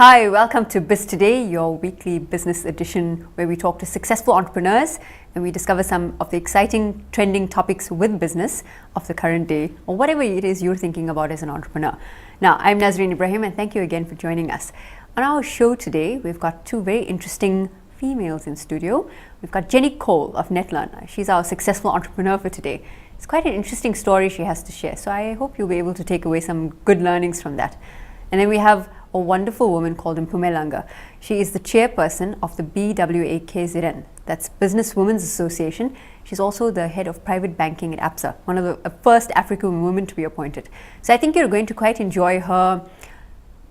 Hi, welcome to Biz Today, your weekly business edition where we talk to successful entrepreneurs and we discover some of the exciting trending topics with business of the current day or whatever it is you're thinking about as an entrepreneur. Now, I'm Nazareen Ebrahim and thank you again for joining us. On our show today, we've got two very interesting females in studio. We've got Jenny Cole of NetLearn. She's our successful entrepreneur for today. It's quite an interesting story she has to share, so I hope you'll be able to take away some good learnings from that. And then we have a wonderful woman called Mpumelanga. She is the chairperson of the BWAKZN, that's Business Women's Association. She's also the head of private banking at ABSA, one of the first African women to be appointed. So I think you're going to quite enjoy her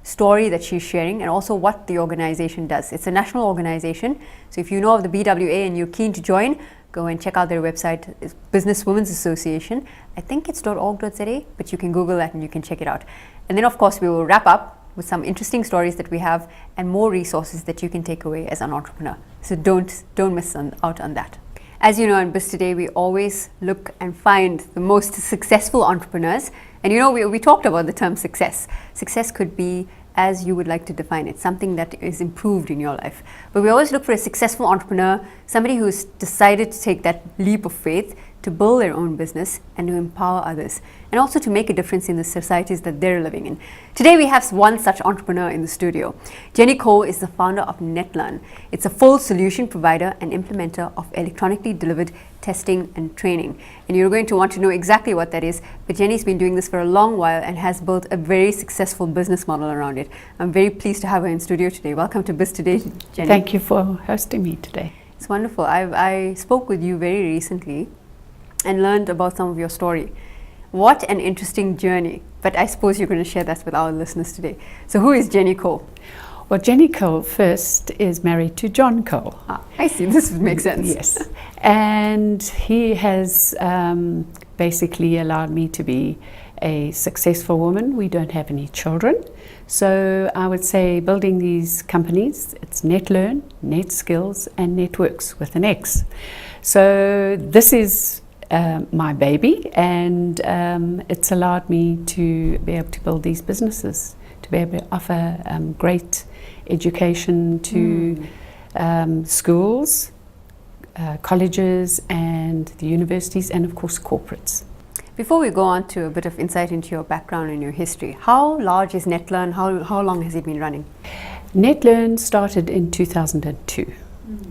story that she's sharing and also what the organization does. It's a national organization, so if you know of the BWA and you're keen to join, go and check out their website. It's Business Women's Association. I think it's .org.za, but you can Google that and you can check it out. And then of course we will wrap up with some interesting stories that we have and more resources that you can take away as an entrepreneur. So don't miss out on that. As you know, in Biz Today, we always look and find the most successful entrepreneurs. And you know, we talked about the term success. Success could be as you would like to define it, something that is improved in your life. But we always look for a successful entrepreneur, somebody who's decided to take that leap of faith to build their own business and to empower others, and also to make a difference in the societies that they're living in. Today we have one such entrepreneur in the studio. Jenny Cole is the founder of NetLearn. It's a full solution provider and implementer of electronically delivered testing and training. And you're going to want to know exactly what that is, but Jenny's been doing this for a long while and has built a very successful business model around it. I'm very pleased to have her in studio today. Welcome to Biz Today, Jenny. Thank you for hosting me today. It's wonderful. I spoke with you very recently and learned about some of your story. What an interesting journey. But I suppose you're going to share that with our listeners today. So who is Jenny Cole? Well, Jenny Cole first is married to John Cole. I see, this makes sense. Yes. And he has basically allowed me to be a successful woman. We don't have any children. So I would say building these companies, it's NetLearn, NetSkills and Networks with an X. So this is my baby, and it's allowed me to be able to build these businesses, to be able to offer great education to schools, colleges and the universities, and of course corporates. Before we go on to a bit of insight into your background and your history, how large is NetLearn? How long has it been running? NetLearn started in 2002.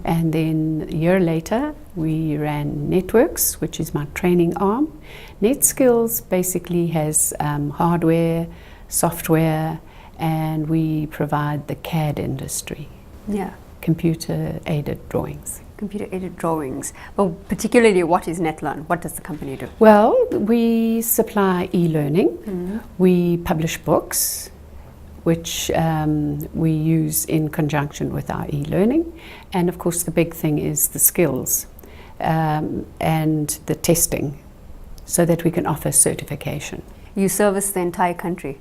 And then a year later, we ran Networks, which is my training arm. NetSkills basically has hardware, software, and we provide the CAD industry. Yeah. Computer-aided drawings. Computer-aided drawings. But particularly, what is NetLearn? What does the company do? Well, we supply e-learning. We publish books, which we use in conjunction with our e-learning. And of course the big thing is the skills and the testing so that we can offer certification. You service the entire country?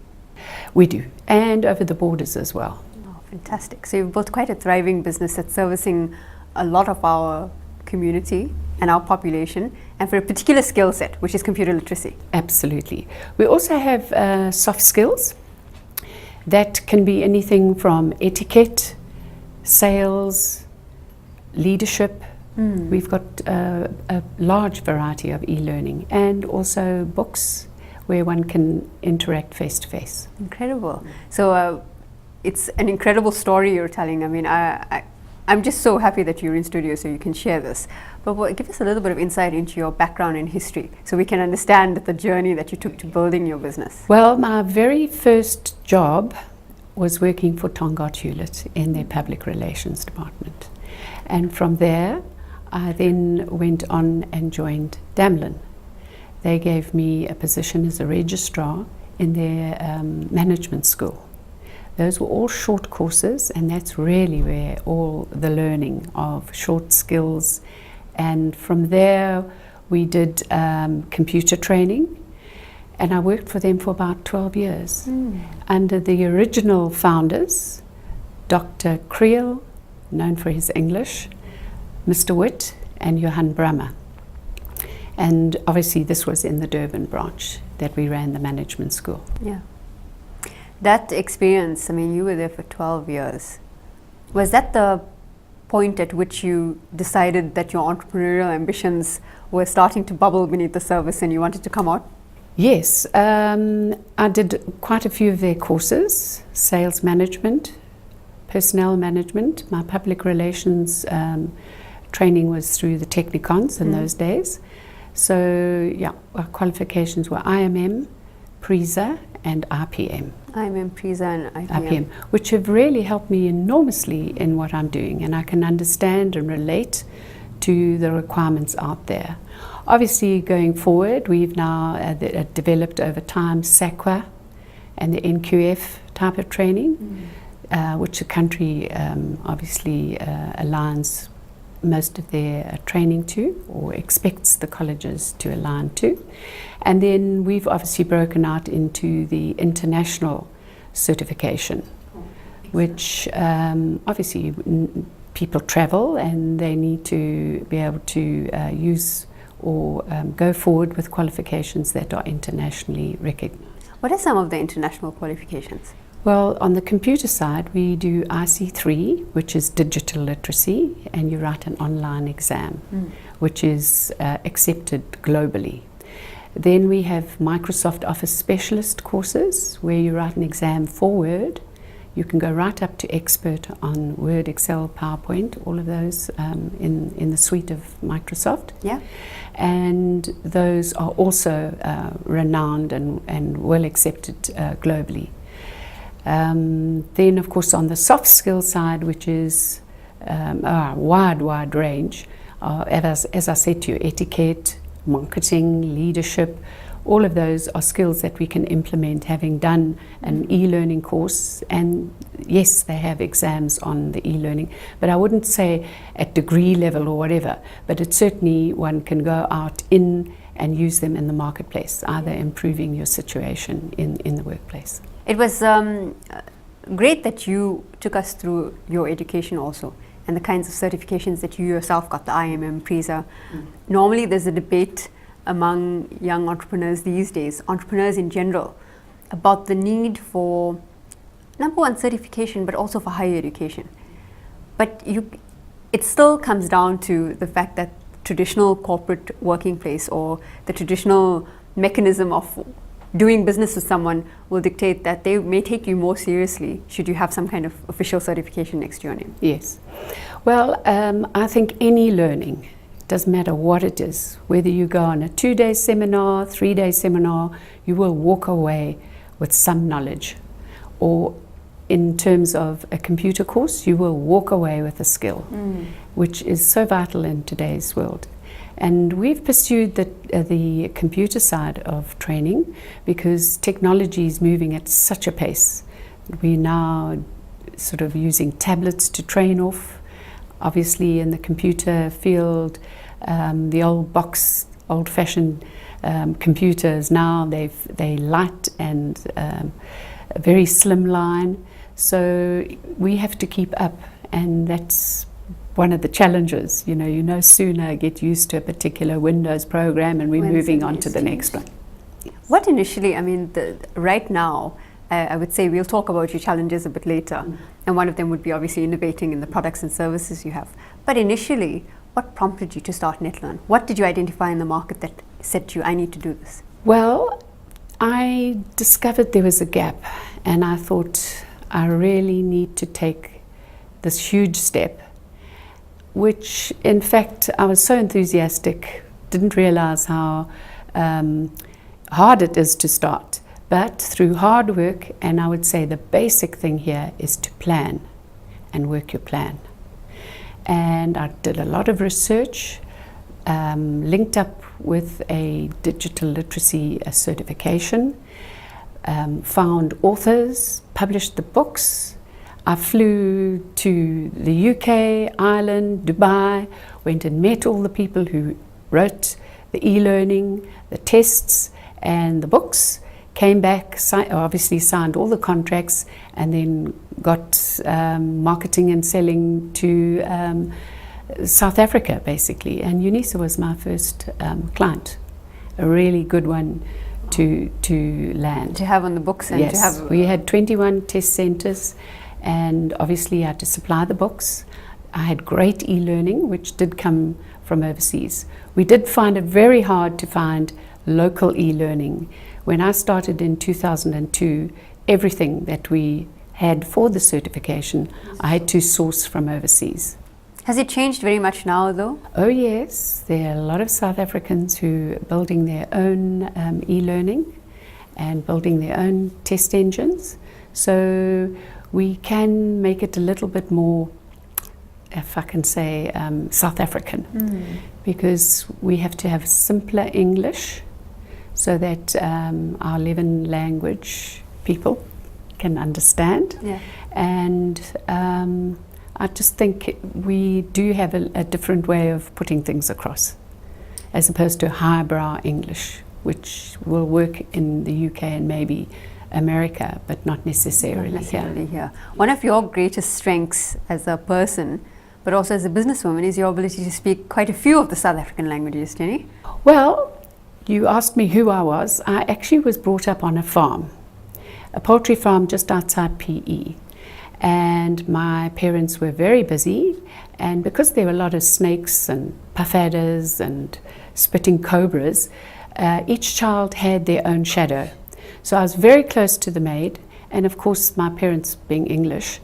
We do, and over the borders as well. Oh, fantastic. So you've built quite a thriving business that's servicing a lot of our community and our population, and for a particular skill set, which is computer literacy. Absolutely. We also have soft skills. That can be anything from etiquette, sales, leadership. We've got a large variety of e-learning and also books where one can interact face to face. Incredible. So it's an incredible story you're telling. I mean, I'm just so happy that you're in studio so you can share this. But give us a little bit of insight into your background and history so we can understand the journey that you took to building your business. Well, my very first job was working for Tongaat Hewlett in their public relations department. And from there, I then went on and joined Damlin. They gave me a position as a registrar in their management school. Those were all short courses, and that's really where all the learning of short skills. And from there, we did computer training, and I worked for them for about 12 years under the original founders, Dr. Creel, known for his English, Mr. Witt, and Johan Brammer. And obviously this was in the Durban branch that we ran the management school. Yeah. That experience, I mean, you were there for 12 years. Was that the point at which you decided that your entrepreneurial ambitions were starting to bubble beneath the surface and you wanted to come out? Yes, I did quite a few of their courses: sales management, personnel management. My public relations training was through the Technicons in those days. So yeah, our qualifications were IMM, PRESA and RPM. IMM, PRESA and IPM. Which have really helped me enormously in what I'm doing, and I can understand and relate to the requirements out there. Obviously, going forward, we've now developed over time SAQA and the NQF type of training, which the country obviously aligns most of their training to, or expects the colleges to align to. And then we've obviously broken out into the international certification, which obviously people travel and they need to be able to use or go forward with qualifications that are internationally recognized. What are some of the international qualifications? Well, on the computer side, we do IC3, which is digital literacy, and you write an online exam, which is accepted globally. Then we have Microsoft Office Specialist courses, where you write an exam for Word. You can go right up to expert on Word, Excel, PowerPoint, all of those in the suite of Microsoft. Yeah. And those are also renowned and well accepted globally. Then, of course, on the soft skill side, which is a wide range, as I said to you, etiquette, marketing, leadership, all of those are skills that we can implement, having done an e-learning course. And yes, they have exams on the e-learning, but I wouldn't say at degree level or whatever, but it's certainly one can go out in and use them in the marketplace, either improving your situation in the workplace. It was great that you took us through your education also, and the kinds of certifications that you yourself got, the IMM, PRESA. Normally there's a debate among young entrepreneurs these days, entrepreneurs in general, about the need for, number one, certification, but also for higher education. But it still comes down to the fact that traditional corporate working place or the traditional mechanism of doing business with someone will dictate that they may take you more seriously should you have some kind of official certification next to your name. Yes. Well, I think any learning, doesn't matter what it is, whether you go on a 2-day seminar, 3-day seminar, you will walk away with some knowledge. Or in terms of a computer course, you will walk away with a skill, which is so vital in today's world. And we've pursued the computer side of training because technology is moving at such a pace. We're now sort of using tablets to train off. Obviously, in the computer field, the old-fashioned computers now, they light and very slimline. So we have to keep up, and that's one of the challenges. You no sooner get used to a particular Windows program and we're moving on to the next one. What initially, I mean, right now, I would say we'll talk about your challenges a bit later, and one of them would be obviously innovating in the products and services you have. But initially, what prompted you to start NetLearn? What did you identify in the market that said to you, I need to do this? Well, I discovered there was a gap, and I thought I really need to take this huge step, which in fact I was so enthusiastic, didn't realize how hard it is to start. But through hard work, and I would say the basic thing here is to plan and work your plan. And I did a lot of research, linked up with a digital literacy certification, found authors, published the books. I flew to the UK, Ireland, Dubai, went and met all the people who wrote the e-learning, the tests and the books, came back, obviously signed all the contracts, and then got marketing and selling to South Africa basically. And UNISA was my first client, a really good one. to land. To have on the books and Yes, to have... we had 21 test centres, and obviously I had to supply the books. I had great e-learning, which did come from overseas. We did find it very hard to find local e-learning. When I started in 2002, everything that we had for the certification, I had to source from overseas. Has it changed very much now, though? Oh yes, there are a lot of South Africans who are building their own e-learning and building their own test engines. So we can make it a little bit more, if I can say, South African, because we have to have simpler English so that our 11 language people can understand. Yeah. And I just think we do have a different way of putting things across, as opposed to highbrow English, which will work in the UK and maybe America, but not necessarily here. One of your greatest strengths as a person, but also as a businesswoman, is your ability to speak quite a few of the South African languages, Jenny. Well, you asked me who I was. I actually was brought up on a farm, a poultry farm just outside PE. And my parents were very busy, and because there were a lot of snakes and puff adders and spitting cobras, each child had their own shadow. So I was very close to the maid, and of course my parents, being English,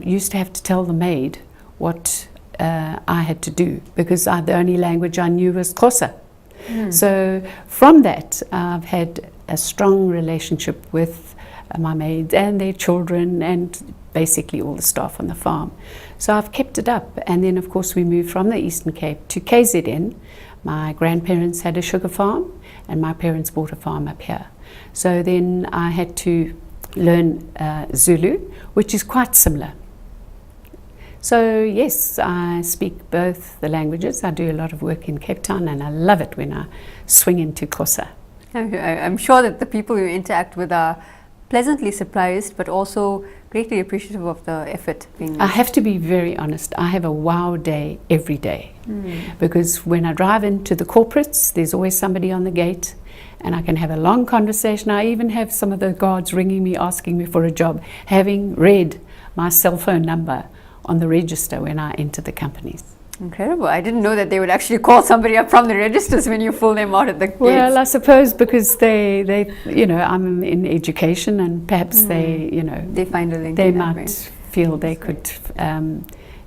used to have to tell the maid what I had to do, because the only language I knew was Xhosa. So from that I've had a strong relationship with my maids and their children and basically all the staff on the farm. So I've kept it up, and then of course we moved from the Eastern Cape to KZN. My grandparents had a sugar farm and my parents bought a farm up here. So then I had to learn Zulu, which is quite similar. So yes, I speak both the languages. I do a lot of work in Cape Town and I love it when I swing into Xhosa. I'm sure that the people you interact with are pleasantly surprised, but also greatly appreciative of the effort being made. I have to be very honest, I have a wow day every day, because when I drive into the corporates, there's always somebody on the gate and I can have a long conversation. I even have some of the guards ringing me, asking me for a job, having read my cell phone number on the register when I enter the companies. Incredible. I didn't know that they would actually call somebody up from the registers when you pull them out at the gates. Well, I suppose because they you know, I'm in education and perhaps they, you know, they find a link. They might feel they could,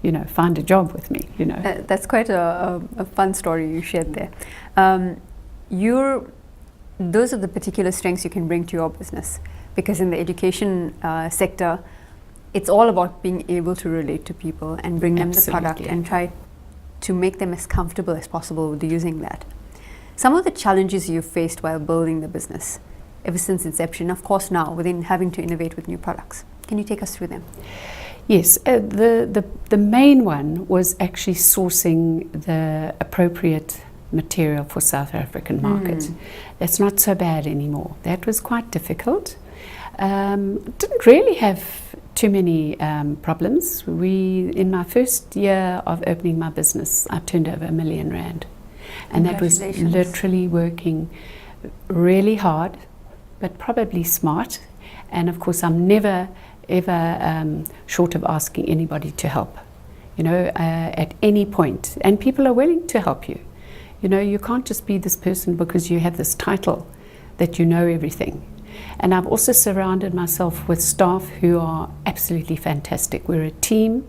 you know, find a job with me, you know. That's quite a fun story you shared there. Those are the particular strengths you can bring to your business, because in the education sector, it's all about being able to relate to people and bring them the product and try to make them as comfortable as possible with using that. Some of the challenges you've faced while building the business, ever since inception, of course now, within having to innovate with new products. Can you take us through them? Yes, the main one was actually sourcing the appropriate material for South African market. That's not so bad anymore. That was quite difficult. Didn't really have too many problems. In my first year of opening my business, I turned over R1 million. And that was literally working really hard, but probably smart. And of course, I'm never, ever short of asking anybody to help, you know, at any point. And people are willing to help you. You know, you can't just be this person because you have this title that you know everything. And I've also surrounded myself with staff who are absolutely fantastic. We're a team,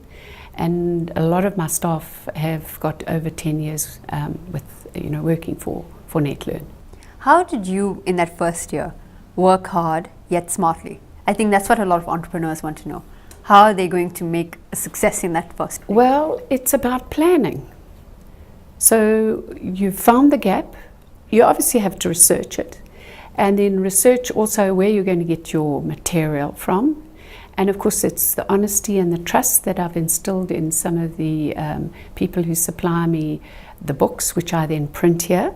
and a lot of my staff have got over 10 years with, you know, working for NetLearn. How did you, in that first year, work hard yet smartly? I think that's what a lot of entrepreneurs want to know. How are they going to make a success in that first year? Well, it's about planning. So you found the gap. You obviously have to research it. And then research also where you're going to get your material from. And of course, it's the honesty and the trust that I've instilled in some of the people who supply me the books, which I then print here.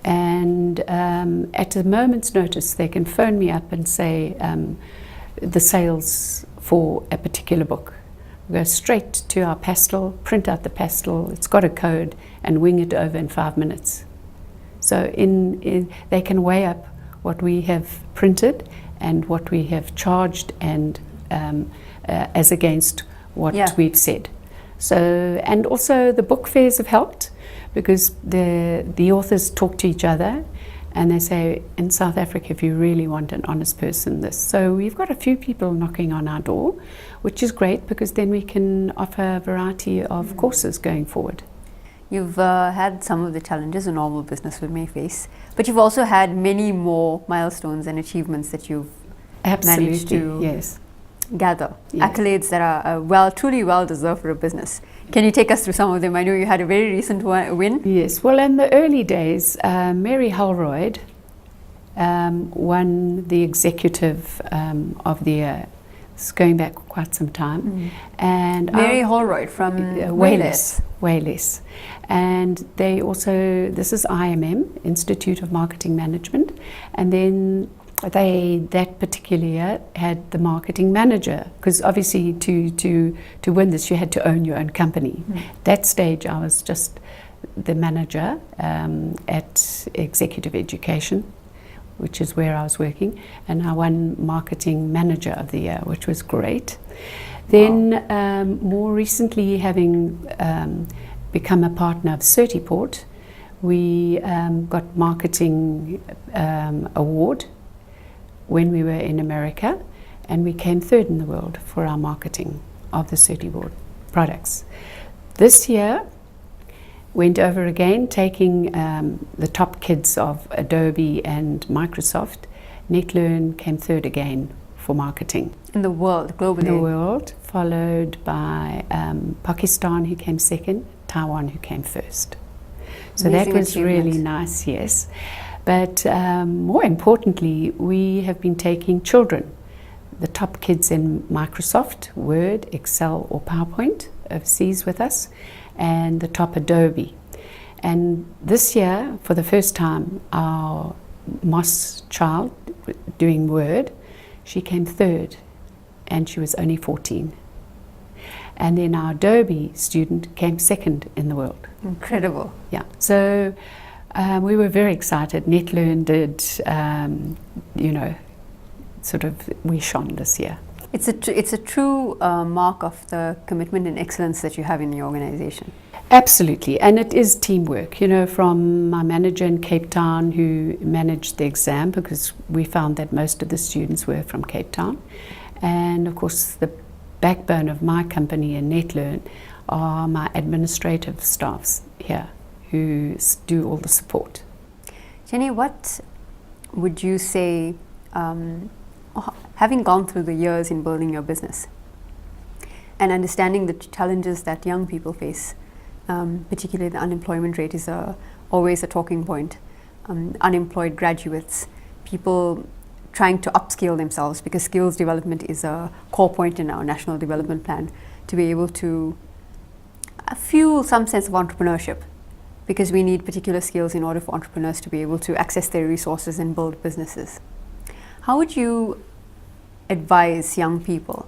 And at a moment's notice, they can phone me up and say the sales for a particular book. We go straight to our pastel, print out the pastel, it's got a code, and wing it over in 5 minutes. So they can weigh up what we have printed and what we have charged, and as against what we've said. So, and also the book fairs have helped, because the authors talk to each other and they say, in South Africa, if you really want an honest person, this. So we've got a few people knocking on our door, which is great, because then we can offer a variety of courses going forward. You've had some of the challenges a normal business would may face, but you've also had many more milestones and achievements that you've managed to gather. Yes. Accolades that are truly well deserved for a business. Can you take us through some of them? I know you had a very recent win. Yes, well, in the early days, Mary Holroyd won the Executive of the Year. It's going back quite some time. And Mary Holroyd from Wales. And they also, this is IMM, Institute of Marketing Management, and then they, that particular year, had the marketing manager, because obviously to win this you had to own your own company. That stage I was just the manager at Executive Education, which is where I was working, and I won Marketing Manager of the Year, which was great. Then more recently, having become a partner of Certiport, we got Marketing Award when we were in America, and we came third in the world for our marketing of the Certiport products. This year went over again, taking the top kids of Adobe and Microsoft. NetLearn came third again for marketing. In the world, globally? In the world, followed by Pakistan, who came second, Taiwan, who came first. So amazing that was achievement. really nice, yes. But more importantly, we have been taking children, the top kids in Microsoft, Word, Excel or PowerPoint, overseas with us, and the top Adobe. And this year, for the first time, our Moss child doing Word, she came third, and she was only 14. And then our Adobe student came second in the world. Incredible. Yeah. So we were very excited. NetLearn did, we shone this year. It's a true mark of the commitment and excellence that you have in your organization. Absolutely, and it is teamwork, from my manager in Cape Town, who managed the exam, because we found that most of the students were from Cape Town. And of course, the backbone of my company in NetLearn are my administrative staffs here, who do all the support. Jenny, what would you say, having gone through the years in building your business and understanding the challenges that young people face, particularly the unemployment rate is always a talking point, unemployed graduates, people trying to upskill themselves, because skills development is a core point in our national development plan, to be able to fuel some sense of entrepreneurship, because we need particular skills in order for entrepreneurs to be able to access their resources and build businesses. How would you advise young people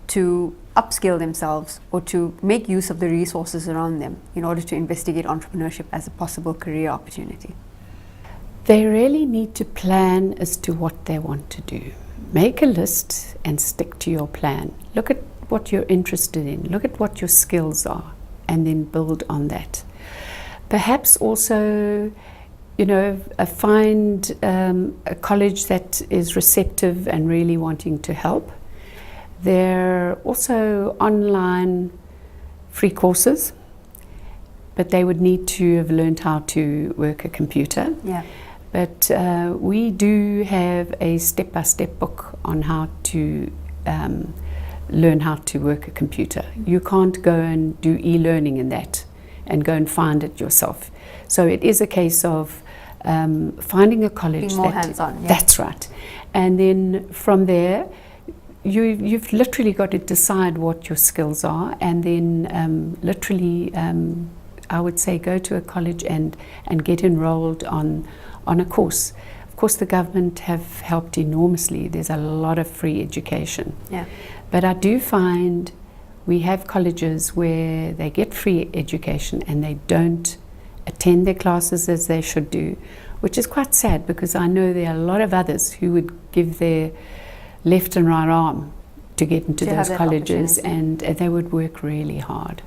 to upskill themselves or to make use of the resources around them in order to investigate entrepreneurship as a possible career opportunity? They really need to plan as to what they want to do. Make a list and stick to your plan. Look at what you're interested in. Look at what your skills are, and then build on that. Perhaps also, find a college that is receptive and really wanting to help. There are also online free courses, but they would need to have learned how to work a computer. Yeah. But we do have a step-by-step book on how to learn how to work a computer. You can't go and do e-learning in that and go and find it yourself. So it is a case of finding a college. Being more hands-on. Yeah. That's right. And then from there, you've literally got to decide what your skills are, and then literally, I would say, go to a college and get enrolled on a course. Of course, the government have helped enormously. There's a lot of free education. Yeah. But I do find we have colleges where they get free education and they don't attend their classes as they should do, which is quite sad because I know there are a lot of others who would give their left and right arm to get into those colleges, and they would work really hard.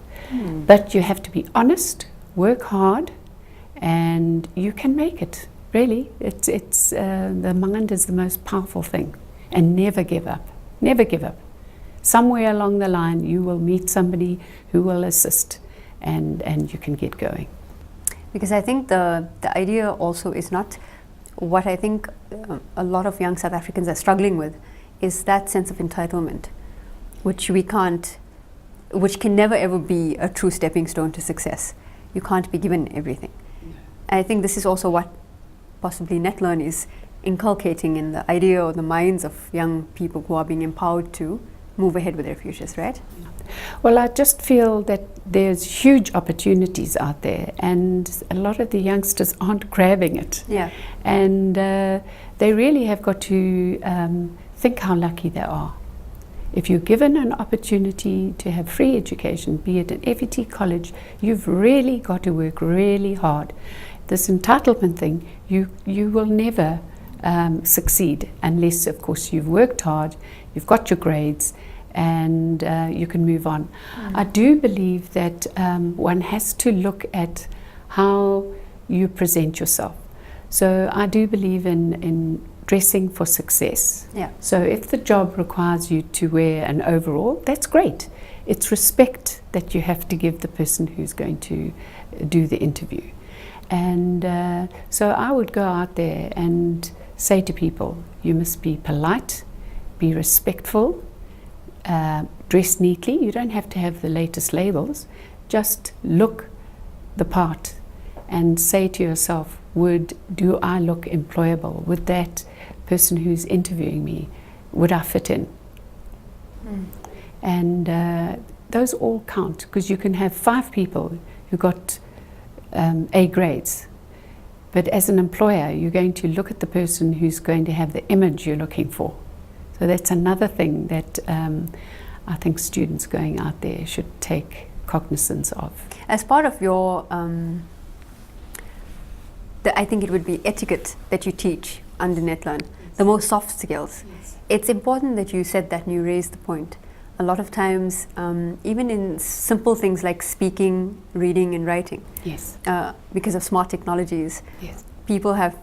But you have to be honest, work hard, and you can make it. Really, it's the mind is the most powerful thing, and never give up. Never give up. Somewhere along the line, you will meet somebody who will assist, and you can get going. Because I think the idea also is not what I think a lot of young South Africans are struggling with, is that sense of entitlement, which can never ever be a true stepping stone to success. You can't be given everything. I think this is also what possibly NetLearn is inculcating in the idea or the minds of young people who are being empowered to move ahead with their futures, right? Well, I just feel that there's huge opportunities out there, and a lot of the youngsters aren't grabbing it. Yeah. And they really have got to think how lucky they are. If you're given an opportunity to have free education, be it an FET college, you've really got to work really hard. This entitlement thing, you will never succeed unless, of course, you've worked hard, you've got your grades, and you can move on. I do believe that one has to look at how you present yourself. So I do believe in dressing for success. Yeah. So if the job requires you to wear an overall, that's great. It's respect that you have to give the person who's going to do the interview. And so I would go out there and say to people, you must be polite, be respectful, dress neatly. You don't have to have the latest labels. Just look the part and say to yourself, do I look employable? Would that person who's interviewing me, would I fit in? And those all count, because you can have 5 people who got A grades, but as an employer you're going to look at the person who's going to have the image you're looking for. So that's another thing that I think students going out there should take cognizance of. As part of your I think it would be etiquette that you teach under NetLearn, the more soft skills. Yes. It's important that you said that and you raised the point. A lot of times, even in simple things like speaking, reading and writing, Yes. Because of smart technologies, Yes. people have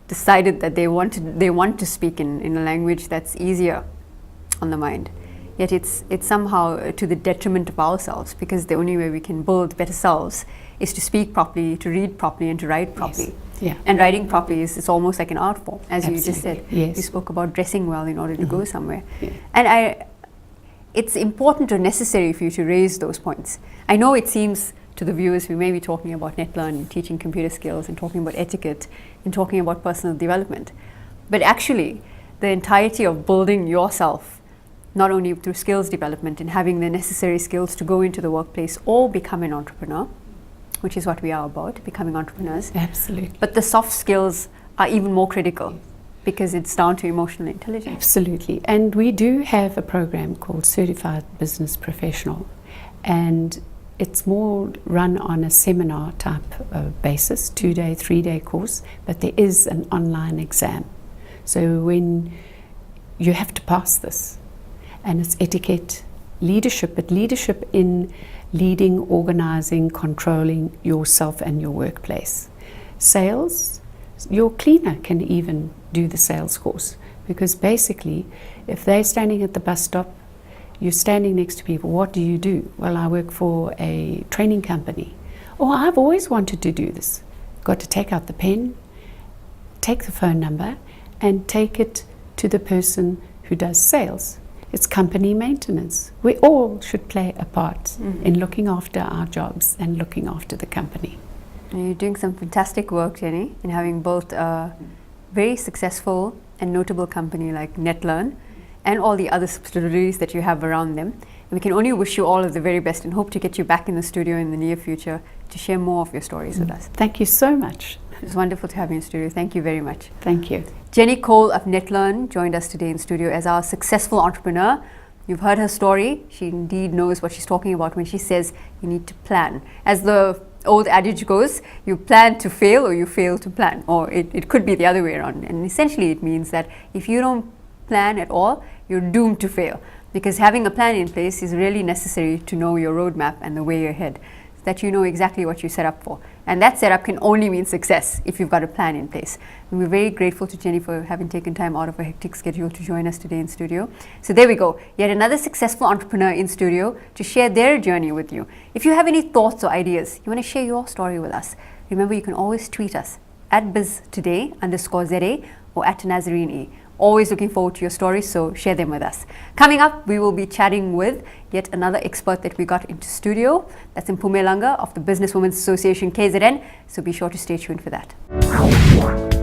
decided that they want to speak in a language that's easier on the mind. Yet it's somehow to the detriment of ourselves, because the only way we can build better selves is to speak properly, to read properly and to write properly. Yes. Yeah. And writing properly is almost like an art form, as Absolutely. you just said. Yes. You spoke about dressing well in order to go somewhere. Yeah. And it's important or necessary for you to raise those points. I know it seems to the viewers we may be talking about NetLearn and teaching computer skills and talking about etiquette and talking about personal development. But actually, the entirety of building yourself, not only through skills development and having the necessary skills to go into the workplace or become an entrepreneur, which is what we are about, becoming entrepreneurs. Absolutely. But the soft skills are even more critical, because it's down to emotional intelligence. Absolutely. And we do have a program called Certified Business Professional, and it's more run on a seminar type basis, 2-day, 3-day course, but there is an online exam. So when you have to pass this, and it's etiquette, leadership, but leadership in leading, organizing, controlling yourself and your workplace. Sales, your cleaner can even do the sales course, because basically if they're standing at the bus stop, you're standing next to people, what do you do? Well, I work for a training company. Oh, I've always wanted to do this. Got to take out the pen, take the phone number and take it to the person who does sales. It's company maintenance. We all should play a part in looking after our jobs and looking after the company. And you're doing some fantastic work, Jenny, in having built a very successful and notable company like NetLearn and all the other subsidiaries that you have around them. And we can only wish you all of the very best and hope to get you back in the studio in the near future to share more of your stories with us. Thank you so much. It was wonderful to have you in studio. Thank you very much. Thank you. Jenny Cole of NetLearn joined us today in studio as our successful entrepreneur. You've heard her story. She indeed knows what she's talking about when she says you need to plan. As the old adage goes, you plan to fail or you fail to plan, or it could be the other way around. And essentially it means that if you don't plan at all, you're doomed to fail, because having a plan in place is really necessary to know your roadmap and the way ahead, so that you know exactly what you set up for. And that setup can only mean success if you've got a plan in place. And we're very grateful to Jenny for having taken time out of her hectic schedule to join us today in studio. So there we go, yet another successful entrepreneur in studio to share their journey with you. If you have any thoughts or ideas, you want to share your story with us, remember you can always tweet us at BizToday_ZA or at Nazareen E. Always looking forward to your stories, so share them with us. Coming up, we will be chatting with yet another expert that we got into studio. That's Mpumelanga of the Businesswomen's Association KZN, so be sure to stay tuned for that.